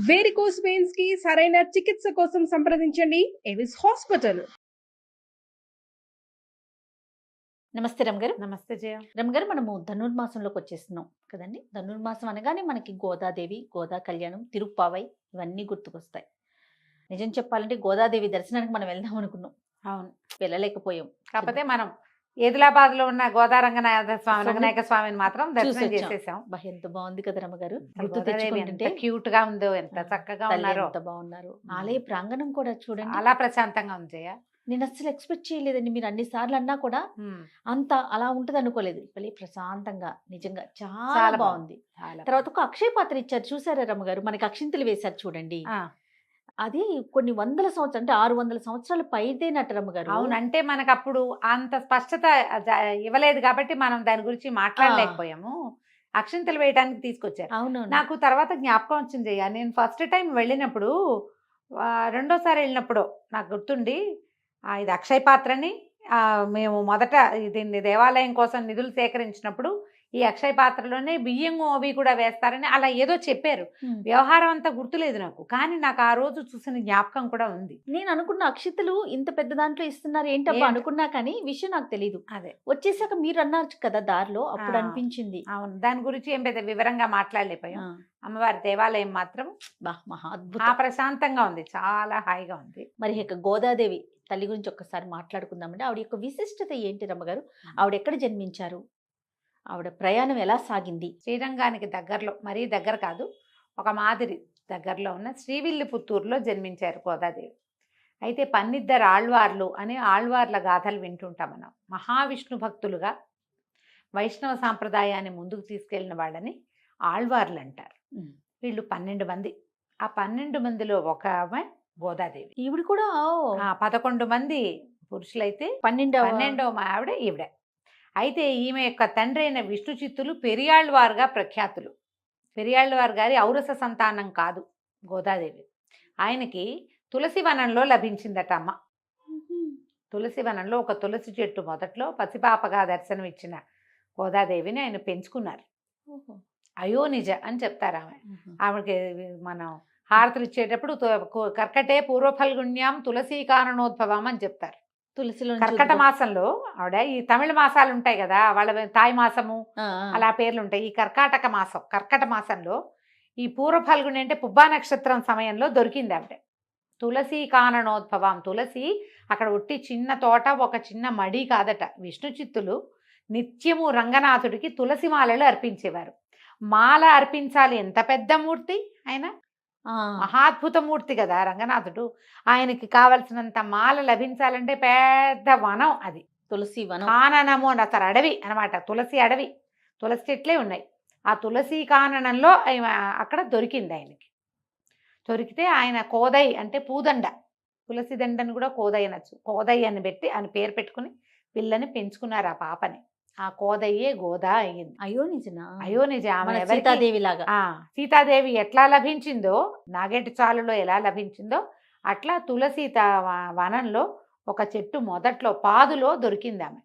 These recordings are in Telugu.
వేరికోస్ వెయిన్స్ కి సరైన చికిత్స కోసం సంప్రదించండి ఎవిస్ హాస్పిటల్. నమస్తే రమగారు. నమస్తే జయ. రమగారు, మనము ధనుర్మాసంలోకి వచ్చేస్తున్నాం కదండి. ధనుర్మాసం అనగానే మనకి గోదాదేవి, గోదా కళ్యాణం, తిరుప్పావై ఇవన్నీ గుర్తుకొస్తాయి. నిజం చెప్పాలంటే గోదాదేవి దర్శనానికి మనం వెళ్దాం అనుకున్నాం, అవును, వెళ్ళలేకపోయాం. కాకపోతే మనం ఏదిలాబాద్ లో ఉన్న గోదా రంగనాథ స్వామి, రంగనాయక స్వామిని మాత్రం దర్శనం చేసేసాం. ఎంత బాగుంది కదా రమగారు. ఎంత క్యూట్ గా ఉందో, ఎంత చక్కగా ఉన్నారో, ఎంత బాగున్నారు. ఆలయ ప్రాంగణం కూడా చూడండి, చాలా ప్రశాంతంగా ఉంది జయ. నేను అస్సలు ఎక్స్పెక్ట్ చేయలేదండి. మీరు అన్ని సార్లు అన్నా కూడా అంత అలా ఉంటది అనుకోలేదు. మళ్ళీ ప్రశాంతంగా నిజంగా చాలా బాగుంది. తర్వాత ఒక అక్షయ పాత్ర ఇచ్చారు, చూసారా రమ్మగారు? మనకి అక్షింతలు వేశారు చూడండి. అది కొన్ని వందల సంవత్సరాలు, అంటే 600 సంవత్సరాలు పైదేనట్టు రమ్మగారు. అవును, అంటే మనకు అప్పుడు అంత స్పష్టత ఇవ్వలేదు కాబట్టి మనం దాని గురించి మాట్లాడలేకపోయాము. అక్షింతలు వేయడానికి తీసుకొచ్చారు. అవును, నాకు తర్వాత జ్ఞాపకం వచ్చింది జయ. నేను ఫస్ట్ టైం వెళ్ళినప్పుడు, రెండోసారి వెళ్ళినప్పుడు నాకు గుర్తుండి, ఇది అక్షయ పాత్రని మేము మొదట దీన్ని దేవాలయం కోసం నిధులు సేకరించినప్పుడు ఈ అక్షయ పాత్రలోనే బియ్యం అవి కూడా వేస్తారని అలా ఏదో చెప్పారు. వ్యవహారం అంతా గుర్తులేదు నాకు, కానీ నాకు ఆ రోజు చూసిన జ్ఞాపకం కూడా ఉంది. నేను అనుకున్న అక్షితలు ఇంత పెద్ద దాంట్లో ఇస్తున్నారు ఏంటబ్బా అనుకున్నా, కానీ విషయం నాకు తెలియదు. అదే వచ్చేసాక మీరు అన్నారు కదా దారిలో, అప్పుడు అనిపించింది. అవును, దాని గురించి ఏం పెద్ద వివరంగా మాట్లాడలేకపోయాం. అమ్మవారి దేవాలయం మాత్రం మహా అద్భుతం, ప్రశాంతంగా ఉంది, చాలా హాయిగా ఉంది. మరి ఇక గోదాదేవి తల్లి గురించి ఒక్కసారి మాట్లాడుకుందామంటే, ఆవిడ యొక్క విశిష్టత ఏంటి రమ్మగారు? ఆవిడ ఎక్కడ జన్మించారు? ఆవిడ ప్రయాణం ఎలా సాగింది? శ్రీరంగానికి దగ్గరలో, మరీ దగ్గర కాదు, ఒక మాదిరి దగ్గరలో ఉన్న శ్రీవిల్లిపుత్తూరులో జన్మించారు గోదాదేవి. అయితే పన్నిద్దరు ఆళ్వార్లు అని ఆళ్వార్ల గాథలు వింటుంటాం మనం. మహావిష్ణు భక్తులుగా వైష్ణవ సాంప్రదాయాన్ని ముందుకు తీసుకెళ్లిన వాళ్ళని ఆళ్వార్లు అంటారు. వీళ్ళు 12 మంది. ఆ 12 మందిలో ఒక ఆమె గోదాదేవి. ఈవిడ కూడా 11 మంది పురుషులైతే 12వ ఆవిడ ఈవిడ. అయితే ఈమె యొక్క తండ్రి అయిన విష్ణు చిత్తులు పెరియాళ్వారుగా ప్రఖ్యాతులు. పెరియాళ్వారు గారి ఔరస సంతానం కాదు గోదాదేవి. ఆయనకి తులసివనంలో లభించిందట అమ్మ. తులసివనంలో ఒక తులసి చెట్టు మొదట్లో పసిపాపగా దర్శనం ఇచ్చిన గోదాదేవిని ఆయన పెంచుకున్నారు. అయోనిజ అని చెప్తారు ఆమె. ఆమెకి మనం హారతులు ఇచ్చేటప్పుడు కర్కటే పూర్వఫల్గుణ్యాం తులసీ కారణోద్భవం అని చెప్తారు. తులసిలో కర్కట మాసంలో ఆవిడ, ఈ తమిళ మాసాలు ఉంటాయి కదా, వాళ్ళ తాయి మాసము అలా పేర్లు ఉంటాయి. ఈ కర్కట మాసంలో ఈ పూర్వఫల్గుణి అంటే పుబ్బా నక్షత్రం సమయంలో దొరికింది ఆవిడ. తులసీ కారణోద్భవం. తులసి అక్కడ ఒట్టి చిన్న తోట, ఒక చిన్న మడి కాదట. విష్ణు చిత్తులు నిత్యము రంగనాథుడికి తులసి మాలలు అర్పించేవారు. మాల అర్పించాలి, ఎంత పెద్ద మూర్తి ఆయన, మహాద్భుత మూర్తి కదా రంగనాథుడు. ఆయనకి కావలసినంత మాల లభించాలంటే పెద్ద వనం అది, తులసి వనం, కాననము అసలు అడవి అనమాట. తులసి అడవి, తులసి చెట్లే ఉన్నాయి. ఆ తులసి కాననంలో అక్కడ దొరికింది ఆయనకి. దొరికితే ఆయన కోదై అంటే పూదండ, తులసి దండను కూడా కోదై అనొచ్చు. కోదై అని పెట్టి ఆయన పేరు పెట్టుకుని పిల్లని పెంచుకున్నారు ఆ పాపని. ఆ కోదయ్యే గోదా అయ్యింది. అయోనిజ. ఆమె సీతాదేవి లాగా. సీతాదేవి ఎట్లా లభించిందో, నాగేటి చాలులో ఎలా లభించిందో అట్లా తులసి వనంలో ఒక చెట్టు మొదట్లో పాదులో దొరికింది ఆమె.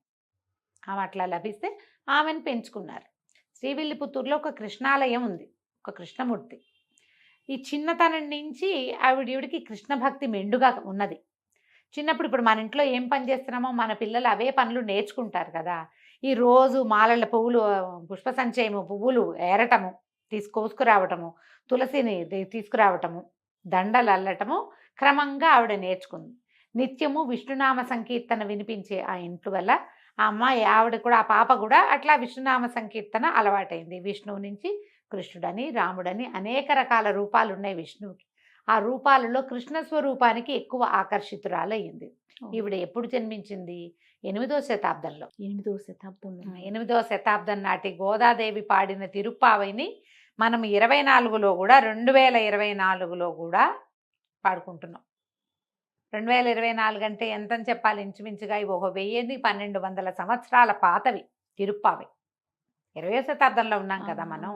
అట్లా లభిస్తే ఆమెను పెంచుకున్నారు. శ్రీవిల్లిపుత్తూరులో ఒక కృష్ణాలయం ఉంది, ఒక కృష్ణమూర్తి. ఈ చిన్నతనం నుంచి ఆవిడికి కృష్ణ భక్తి మెండుగా ఉన్నది. చిన్నప్పుడు, ఇప్పుడు మన ఇంట్లో ఏం పని చేస్తున్నామో మన పిల్లలు అవే పనులు నేర్చుకుంటారు కదా. ఈ రోజు మాలల పువ్వులు, పుష్ప సంచయము పువ్వులు ఏరటము, కోసుకురావటము, తులసిని తీసుకురావటము, దండలు అల్లటము క్రమంగా ఆవిడ నేర్చుకుంది. నిత్యము విష్ణునామ సంకీర్తన వినిపించే ఆ ఇంట్లో వల్ల ఆ అమ్మాయి, ఆవిడ కూడా, ఆ పాప కూడా అట్లా విష్ణునామ సంకీర్తన అలవాటైంది. విష్ణువు నుంచి కృష్ణుడని, రాముడని అనేక రకాల రూపాలు ఉన్నాయి విష్ణువుకి. ఆ రూపాలలో కృష్ణ స్వరూపానికి ఎక్కువ ఆకర్షితురాలయ్యింది. ఈవిడ ఎప్పుడు జన్మించింది? 8వ శతాబ్దంలో. 8వ శతాబ్దం నాటి గోదాదేవి పాడిన తిరుప్పావైని మనం 24లో కూడా, 2024లో కూడా పాడుకుంటున్నాం. 2024 అంటే ఎంతని చెప్పాలి? ఇంచుమించుగా ఇవి 1200 సంవత్సరాల పాతవి తిరుప్పావై. 20వ శతాబ్దంలో ఉన్నాం కదా మనం,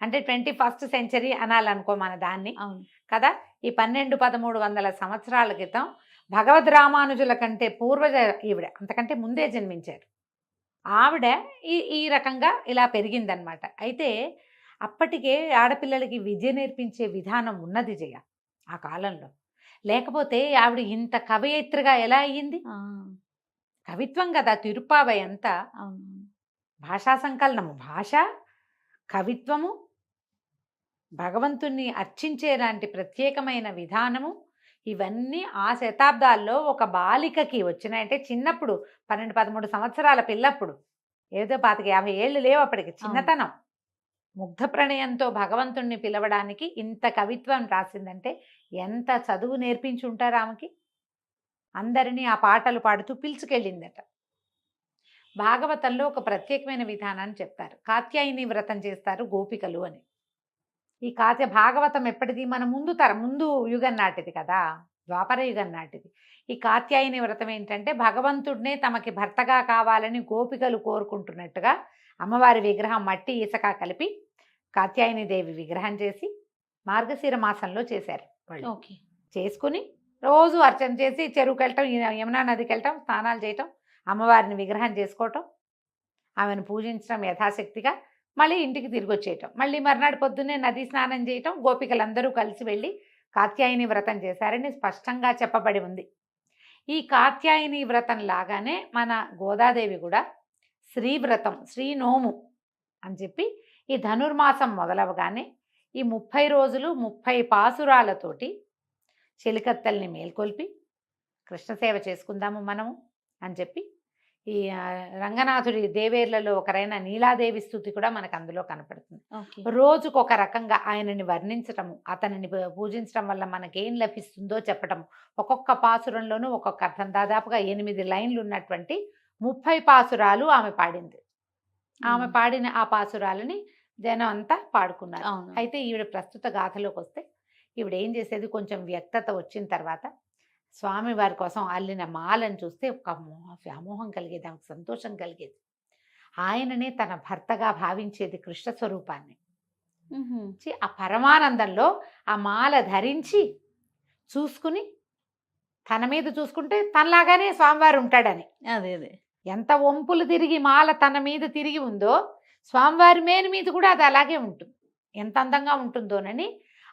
అంటే 21st సెంచరీ అనాలనుకో మన దాన్ని కదా. ఈ 1200-1300 సంవత్సరాల క్రితం భగవద్ రామానుజుల కంటే పూర్వజ ఈవిడ, అంతకంటే ముందే జన్మించారు ఆవిడ. ఈ రకంగా ఇలా పెరిగిందనమాట. అయితే అప్పటికే ఆడపిల్లలకి విద్య నేర్పించే విధానం ఉన్నది జయ ఆ కాలంలో. లేకపోతే ఆవిడ ఇంత కవయిత్రిగా ఎలా అయ్యింది? కవిత్వం కదా తిరుప్పావై అంతా. అవును. భాషా సంకలనము, భాష, కవిత్వము, భగవంతుణ్ణి అర్చించేలాంటి ప్రత్యేకమైన విధానము, ఇవన్నీ ఆ శతాబ్దాల్లో ఒక బాలికకి వచ్చినాయంటే చిన్నప్పుడు 12-13 సంవత్సరాల పిల్లప్పుడు, ఏదో 25-50 ఏళ్ళు లేవు అప్పటికి, చిన్నతనం. ముగ్ధ ప్రణయంతో భగవంతుణ్ణి పిలవడానికి ఇంత కవిత్వం రాసిందంటే ఎంత చదువు నేర్పించి ఉంటారు ఆమెకి. అందరినీ ఆ పాటలు పాడుతూ పిలుచుకెళ్ళిందట. భాగవతంలో ఒక ప్రత్యేకమైన విధానాన్ని చెప్తారు. కాత్యాయని వ్రతం చేస్తారు గోపికలు అని. ఈ భాగవతం ఎప్పటిది? మన ముందు యుగం నాటిది కదా, ద్వాపర యుగం నాటిది. ఈ కాత్యాయని వ్రతం ఏంటంటే భగవంతుడినే తమకి భర్తగా కావాలని గోపికలు కోరుకుంటున్నట్టుగా అమ్మవారి విగ్రహం మట్టి ఇసక కలిపి కాత్యాయని దేవి విగ్రహం చేసి మార్గశిర మాసంలో చేశారు వాళ్ళు. చేసుకుని రోజు అర్చన చేసి చెరువుకి వెళ్ళటం, యమునా నదికి వెళ్ళటం, స్నానాలు చేయటం, అమ్మవారిని విగ్రహం చేసుకోవటం, ఆమెను పూజించడం యథాశక్తిగా, మళ్ళీ ఇంటికి తిరిగి వచ్చేయటం, మళ్ళీ మర్నాడు పొద్దున్నే నది స్నానం చేయటం, గోపికలందరూ కలిసి వెళ్ళి కాత్యాయని వ్రతం చేశారని స్పష్టంగా చెప్పబడి ఉంది. ఈ కాత్యాయని వ్రతం లాగానే మన గోదాదేవి కూడా శ్రీవ్రతం, శ్రీనోము అని చెప్పి ఈ ధనుర్మాసం మొదలవగానే ఈ 30 రోజులు 30 పాసురాలతోటి చెలికత్తల్ని మేల్కొల్పి కృష్ణసేవ చేసుకుందాము మనము అని చెప్పి ఈ రంగనాథుడి దేవేర్లలో ఒకరైన నీలాదేవి స్థుతి కూడా మనకు అందులో కనపడుతుంది. రోజుకు ఒక రకంగా ఆయనని వర్ణించటము, అతనిని పూజించడం వల్ల మనకేం లభిస్తుందో చెప్పటం, ఒక్కొక్క పాసురంలోనూ ఒక్కొక్క అర్థం. దాదాపుగా 8 లైన్లు ఉన్నటువంటి 30 పాసురాలు ఆమె పాడింది. ఆమె పాడిన ఆ పాసురాలని జనం అంతా పాడుకున్నారు. అయితే ఈవిడ ప్రస్తుత గాథలోకి వస్తే ఈవిడ ఏం చేసేది, కొంచెం వ్యక్తత వచ్చిన తర్వాత స్వామివారి కోసం అల్లిన మాలను చూస్తే ఒక వ్యామోహం కలిగేది, ఆమెకు సంతోషం కలిగేది. ఆయననే తన భర్తగా భావించేది, కృష్ణ స్వరూపాన్ని. ఆ పరమానందంలో ఆ మాల ధరించి చూసుకుని తన మీద చూసుకుంటే తనలాగానే స్వామివారు ఉంటాడని. అదే ఎంత వంపులు తిరిగి మాల తన మీద తిరిగి ఉందో స్వామివారి మేలు మీద కూడా అది అలాగే ఉంటుంది. ఎంత అందంగా ఉంటుందోనని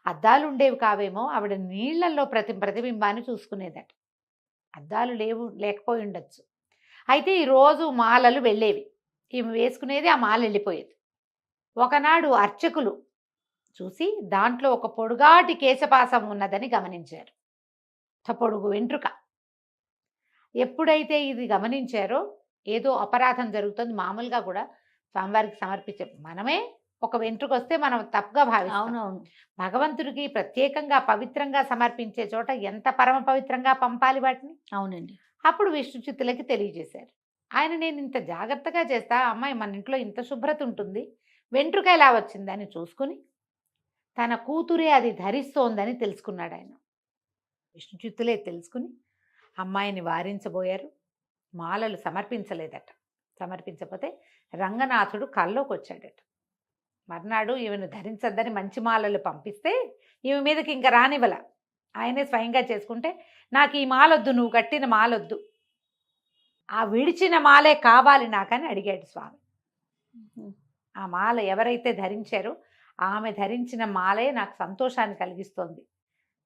అద్దాలు ఉండేవి కావేమో, ఆవిడ నీళ్లలో ప్రతిబింబాన్ని చూసుకునేదట. అద్దాలు లేకపోయి ఉండొచ్చు. అయితే ఈరోజు మాలలు వెళ్ళేవి, ఈమె వేసుకునేది, ఆ మాల వెళ్ళిపోయేది. ఒకనాడు అర్చకులు చూసి దాంట్లో ఒక పొడుగాటి కేశపాసం ఉన్నదని గమనించారు, పొడుగు వెంట్రుక. ఎప్పుడైతే ఇది గమనించారో ఏదో అపరాధం జరుగుతుంది. మామూలుగా కూడా స్వామివారికి సమర్పించే మనమే ఒక వెంట్రుక వస్తే మనం తప్పుగా భావిస్తాం. భగవంతుడికి ప్రత్యేకంగా పవిత్రంగా సమర్పించే చోట ఎంత పరమ పవిత్రంగా పంపాలి వాటిని. అవునండి. అప్పుడు విష్ణు చిత్తులకి తెలియజేశారు. ఆయన, నేను ఇంత జాగ్రత్తగా చేస్తా, అమ్మాయి మన ఇంట్లో ఇంత శుభ్రత ఉంటుంది, వెంట్రుక ఎలా వచ్చిందని చూసుకుని తన కూతురే అది ధరిస్తోందని తెలుసుకున్నాడు ఆయన. విష్ణు చిత్తులే తెలుసుకుని అమ్మాయిని వారించబోయారు. మాలలు సమర్పించలేదట. సమర్పించకపోతే రంగనాథుడు కల్లోకి వచ్చాడట. మర్నాడు ఈమెను ధరించద్దని మంచి మాలలు పంపిస్తే ఈమె మీదకి ఇంకా రానివ్వల. ఆయనే స్వయంగా చేసుకుంటే, నాకు ఈ మాలొద్దు, నువ్వు కట్టిన మాలొద్దు, ఆ విడిచిన మాలే కావాలి నాకని అడిగాడు స్వామి. ఆ మాల ఎవరైతే ధరించారో ఆమె ధరించిన మాలే నాకు సంతోషాన్ని కలిగిస్తోంది,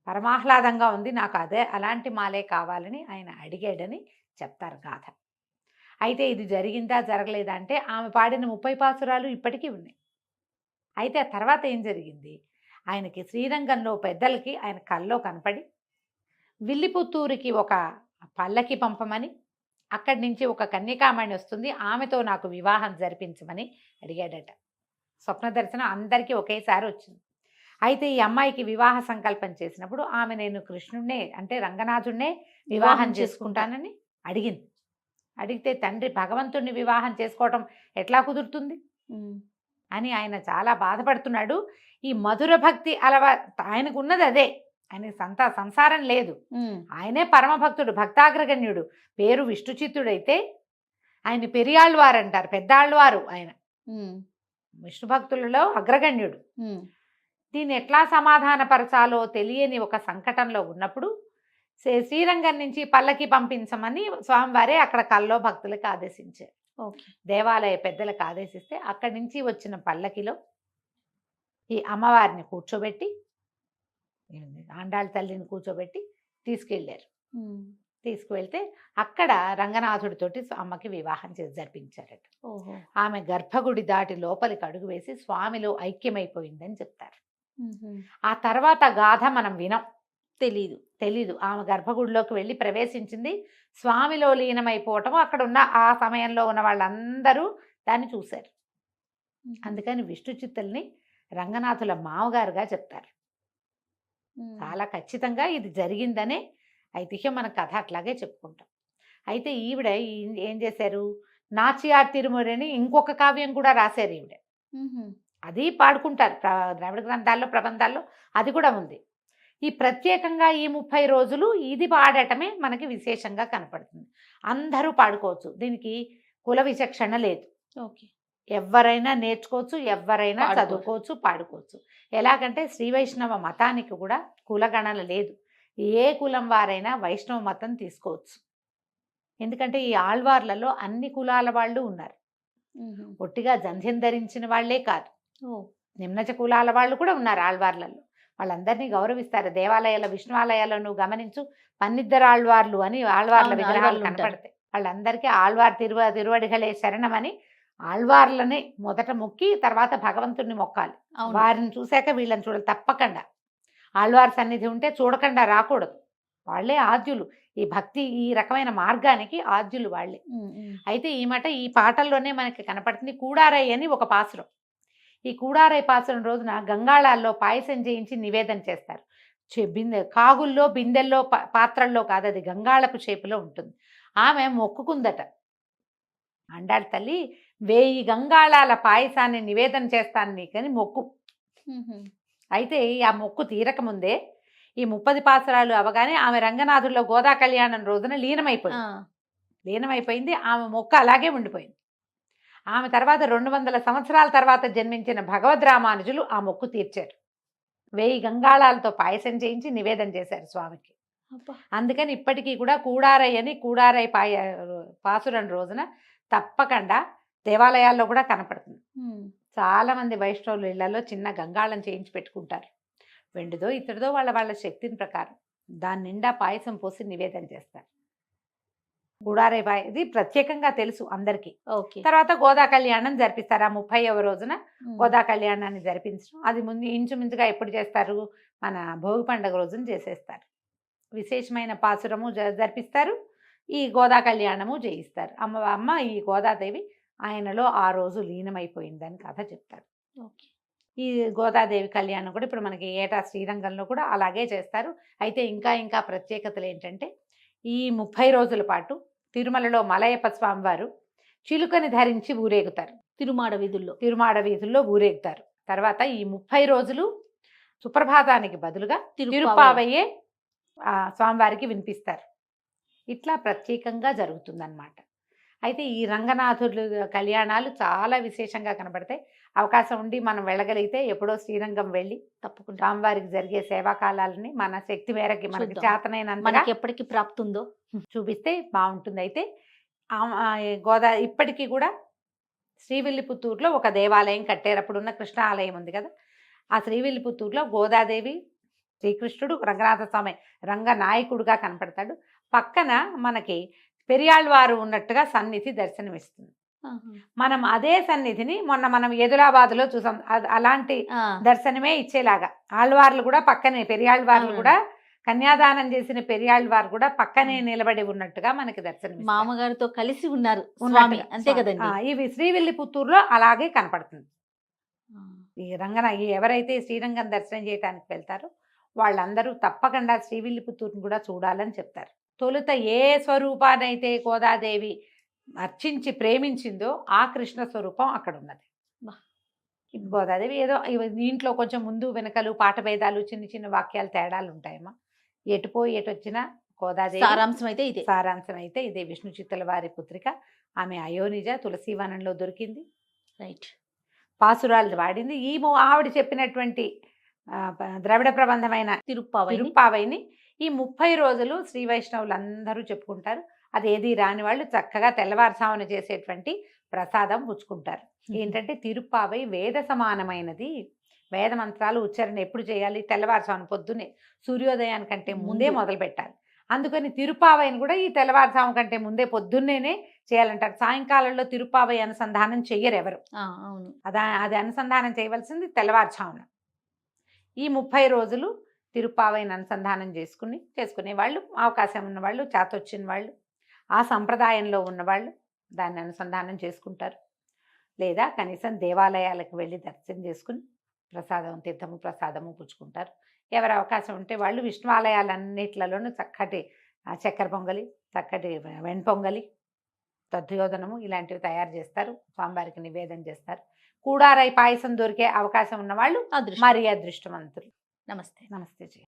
పరమాహ్లాదంగా ఉంది, నాకు అదే అలాంటి మాలే కావాలని ఆయన అడిగాడని చెప్తారు గాథ. అయితే ఇది జరిగిందా జరగలేదా అంటే ఆమె పాడిన 30 పాసురాలు ఇప్పటికీ ఉన్నాయి. అయితే ఆ తర్వాత ఏం జరిగింది, ఆయనకి శ్రీరంగంలో పెద్దలకి ఆయన కల్లో కనపడి విల్లిపుత్తూరుకి ఒక పల్లకి పంపమని, అక్కడి నుంచి ఒక కన్యకామణి వస్తుంది, ఆమెతో నాకు వివాహం జరిపించమని అడిగాడట. స్వప్న దర్శనం అందరికీ ఒకేసారి వచ్చింది. అయితే ఈ అమ్మాయికి వివాహ సంకల్పం చేసినప్పుడు ఆమె, నేను కృష్ణుడినే అంటే రంగనాథుడినే వివాహం చేసుకుంటానని అడిగింది. అడిగితే తండ్రి భగవంతుడిని వివాహం చేసుకోవటం ఎట్లా కుదురుతుంది అని ఆయన చాలా బాధపడుతున్నాడు. ఈ మధుర భక్తి ఆయనకు ఉన్నది అదే, ఆయనకి సంసారం లేదు, ఆయనే పరమభక్తుడు, భక్తాగ్రగణ్యుడు. పేరు విష్ణుచిత్తుడైతే ఆయన పెరియాళ్ళవారు అంటారు, పెద్దాళ్ళవారు. ఆయన విష్ణు భక్తులలో అగ్రగణ్యుడు. దీన్ని ఎట్లా సమాధానపరచాలో తెలియని ఒక సంకటంలో ఉన్నప్పుడు శ్రీరంగం నుంచి పల్లకి పంపించమని స్వామివారే అక్కడ కల్లో భక్తులకు ఆదేశించారు. దేవాలయ పెద్దలకు ఆదేశిస్తే అక్కడి నుంచి వచ్చిన పల్లకిలో ఈ అమ్మవారిని కూర్చోబెట్టి, ఆండాళ్ళ తల్లిని కూర్చోబెట్టి తీసుకెళ్ళారు. తీసుకువెళ్తే అక్కడ రంగనాథుడితోటి అమ్మకి వివాహం జరిపించారట. ఓహో. ఆమె గర్భగుడి దాటి లోపలికి అడుగు వేసి స్వామిలో ఐక్యమైపోయిందని చెప్తారు. ఆ తర్వాత గాథ మనం వినం, తెలీదు. ఆమె గర్భగుడిలోకి వెళ్ళి ప్రవేశించింది, స్వామిలో లీనమైపోవటం అక్కడ ఉన్న ఆ సమయంలో ఉన్న వాళ్ళందరూ దాన్ని చూశారు. అందుకని విష్ణు చిత్తుల్ని రంగనాథుల మామగారుగా చెప్తారు. చాలా ఖచ్చితంగా ఇది జరిగిందనే ఐతిహ్యం, మన కథ అట్లాగే చెప్పుకుంటాం. అయితే ఈవిడ ఏం చేశారు, నాచియార్ తిరుమలని ఇంకొక కావ్యం కూడా రాశారు ఈవిడ. అది పాడుకుంటారు ద్రావిడ గ్రంథాల్లో, ప్రబంధాల్లో అది కూడా ఉంది. ఈ ప్రత్యేకంగా ఈ 30 రోజులు ఇది పాడటమే మనకి విశేషంగా కనపడుతుంది. అందరూ పాడుకోవచ్చు, దీనికి కుల విచక్షణ లేదు. ఓకే. ఎవరైనా నేర్చుకోవచ్చు, ఎవరైనా చదువుకోవచ్చు, పాడుకోవచ్చు. ఎలాగంటే శ్రీ వైష్ణవ మతానికి కూడా కులగణన లేదు. ఏ కులం వారైనా వైష్ణవ మతం తీసుకోవచ్చు. ఎందుకంటే ఈ ఆళ్వార్లలో అన్ని కులాల వాళ్ళు ఉన్నారు. ఒట్టిగా జంధ్యం ధరించిన వాళ్లే కాదు, నిమ్నచ కులాల వాళ్ళు కూడా ఉన్నారు ఆళ్వార్లలో. వాళ్ళందరినీ గౌరవిస్తారు. దేవాలయాల విష్ణువాలయాల్లో నువ్వు గమనించు, పన్నిద్దరు ఆళ్వార్లు అని ఆళ్వార్ల విగ్రహాలు కనపడతాయి. వాళ్ళందరికీ ఆళ్వార్ తిరువడిగలే శరణమని ఆళ్వార్లని మొదట మొక్కి తర్వాత భగవంతుడిని మొక్కాలి. వారిని చూశాక వీళ్ళని చూడాలి తప్పకుండా. ఆళ్వార్ సన్నిధి ఉంటే చూడకుండా రాకూడదు. వాళ్ళే ఆద్యులు, ఈ భక్తి ఈ రకమైన మార్గానికి ఆద్యులు వాళ్ళే. అయితే ఈ మాట ఈ పాటల్లోనే మనకి కనపడుతుంది. కూడారై అని ఒక పాసురం. ఈ కూడారై పాసురం రోజున గంగాళాల్లో పాయసం చేయించి నివేదన చేస్తారు. కాగుల్లో, బిందెల్లో, పాత్రల్లో కాదు, అది గంగాళపు షేపులో ఉంటుంది. ఆమె మొక్కుకుందట, అండాళ్ళ తల్లి 1000 గంగాళాల పాయసాన్ని నివేదన చేస్తాను నీకని మొక్కు. అయితే ఆ మొక్కు తీరకముందే ఈ 30 పాసరాలు అవగానే ఆమె రంగనాథుల్లో గోదా కళ్యాణం రోజున లీనమైపోయింది. ఆమె మొక్క అలాగే ఉండిపోయింది. ఆమె తర్వాత 200 సంవత్సరాల తర్వాత జన్మించిన భగవద్ రామానుజులు ఆ మొక్కు తీర్చారు. 1000 గంగాళాలతో పాయసం చేయించి నివేదన చేశారు స్వామికి. అందుకని ఇప్పటికీ కూడా కూడారై అని కూడారై పాసురం రోజున తప్పకుండా దేవాలయాల్లో కూడా కనపడుతుంది. చాలా మంది వైష్ణవులు ఇళ్లలో చిన్న గంగాళం చేయించి పెట్టుకుంటారు. వెండిదో ఇతడిదో వాళ్ళ శక్తిని ప్రకారం దాని నిండా పాయసం పోసి నివేదన చేస్తారు. కూడారై ఇది ప్రత్యేకంగా తెలుసు అందరికీ. తర్వాత గోదా కళ్యాణం జరిపిస్తారు. ఆ 30వ రోజున గోదా కళ్యాణాన్ని జరిపించడం, అది ముందు ఇంచుమించుగా ఎప్పుడు చేస్తారు, మన భోగి పండుగ రోజున చేసేస్తారు. విశేషమైన పాసురము జరిపిస్తారు, ఈ గోదా కళ్యాణము చేయిస్తారు. అమ్మ ఈ గోదాదేవి ఆయనలో ఆ రోజు లీనమైపోయిందని కథ చెప్తారు. ఈ గోదాదేవి కళ్యాణం కూడా ఇప్పుడు మనకి ఏటా శ్రీరంగంలో కూడా అలాగే చేస్తారు. అయితే ఇంకా ప్రత్యేకతలు ఏంటంటే, ఈ 30 రోజుల పాటు తిరుమలలో మలయప్ప స్వామివారు చిలుకని ధరించి ఊరేగుతారు. తిరుమాడ వీధుల్లో ఊరేగుతారు. తర్వాత ఈ 30 రోజులు సుప్రభాతానికి బదులుగా తిరుప్పావయ్యే స్వామివారికి వినిపిస్తారు. ఇట్లా ప్రత్యేకంగా జరుగుతుందన్నమాట. అయితే ఈ రంగనాథుడు కళ్యాణాలు చాలా విశేషంగా కనబడతాయి. అవకాశం ఉండి మనం వెళ్ళగలిగితే ఎప్పుడో శ్రీరంగం వెళ్ళి తప్పకుండా స్వామివారికి జరిగే సేవాకాలాలని మన శక్తి మేరకి మనకి చేతనైనంతగా ఎప్పటికీ ప్రాప్తుందో చూపిస్తే బాగుంటుంది. అయితే ఇప్పటికీ కూడా శ్రీవిల్లిపుత్తూరులో ఒక దేవాలయం కట్టారు. అప్పుడున్న కృష్ణ ఆలయం ఉంది కదా, ఆ శ్రీవిల్లిపుత్తూరులో గోదాదేవి, శ్రీకృష్ణుడు, రంగనాథ స్వామి రంగనాయకుడుగా కనపడతాడు. పక్కన మనకి పెరియాళ్వారు ఉన్నట్టుగా సన్నిధి దర్శనమిస్తుంది. మనం అదే సన్నిధిని మనం ఎదులాబాద్లో చూసాం. అలాంటి దర్శనమే ఇచ్చేలాగా ఆళ్వార్లు కూడా పక్కనే, పెరియాళ్వార్లు కూడా కన్యాదానం చేసిన పెరియాళ్వారు కూడా పక్కనే నిలబడి ఉన్నట్టుగా మనకి దర్శనం, మామగారితో కలిసి ఉన్నారు స్వామి, అంతే కదండి. ఇవి శ్రీవిల్లిపుత్తూరులో అలాగే కనపడుతుంది. ఎవరైతే శ్రీరంగం దర్శనం చేయడానికి వెళ్తారో వాళ్ళందరూ తప్పకుండా శ్రీవిల్లిపుత్తూరుని కూడా చూడాలని చెప్తారు. తొలుత ఏ స్వరూపానైతే గోదాదేవి అర్చించి ప్రేమించిందో ఆ కృష్ణ స్వరూపం అక్కడ ఉన్నది. గోదాదేవి ఏదో దీంట్లో కొంచెం ముందు వెనకలు పాట భేదాలు, చిన్న వాక్యాలు తేడాలు ఉంటాయమ్మా. ఎటుపోయి ఎటొచ్చినా గోదాదేవి సారాంశం అయితే ఇదే. విష్ణు చిత్తుల వారి పుత్రిక. ఆమె అయోనిజ, తులసీవనంలో దొరికింది. రైట్. పాసురాలు వాడింది. ఆవిడ చెప్పినటువంటి ద్రవిడ ప్రబంధమైన తిరుప్పావైని ఈ 30 రోజులు శ్రీ వైష్ణవులు అందరూ చెప్పుకుంటారు. అది ఏది రాని వాళ్ళు చక్కగా తెల్లవారుజామున చేసేటువంటి ప్రసాదం పుచ్చుకుంటారు. ఏంటంటే తిరుప్పావై వేద సమానమైనది, వేద మంత్రాలు ఉచ్చారణ ఎప్పుడు చేయాలి? తెల్లవారుజామున పొద్దున్నే సూర్యోదయానికంటే ముందే ముందు. మొదలు పెట్టాలి. అందుకని తిరుపావైని కూడా ఈ తెల్లవారుజాము కంటే ముందే పొద్దున్నేనే చేయాలంటారు. సాయంకాలంలో తిరుపావై అనుసంధానం చెయ్యరు ఎవరు. అవును. అది అనుసంధానం చేయవలసింది తెల్లవారుజామున. ఈ 30 రోజులు తిరుపావైని అనుసంధానం చేసుకునే వాళ్ళు, అవకాశం ఉన్నవాళ్ళు, చేతొచ్చిన వాళ్ళు, ఆ సంప్రదాయంలో ఉన్నవాళ్ళు దాన్ని అనుసంధానం చేసుకుంటారు. లేదా కనీసం దేవాలయాలకు వెళ్ళి దర్శనం చేసుకుని తీర్థము ప్రసాదము పుచ్చుకుంటారు. ఎవరి అవకాశం ఉంటే వాళ్ళు విష్ణు ఆలయాలన్నిట్లలోనూ చక్కటి చక్కెర పొంగలి, చక్కటి వెణ్పొంగలి, దధ్యోదనము ఇలాంటివి తయారు చేస్తారు. స్వామివారికి నివేదన చేస్తారు. కూడారై పాయసం దొరికే అవకాశం ఉన్నవాళ్ళు అదృష్టం. మరీ అదృష్టవంతులు. నమస్తే. నమస్తే జీ.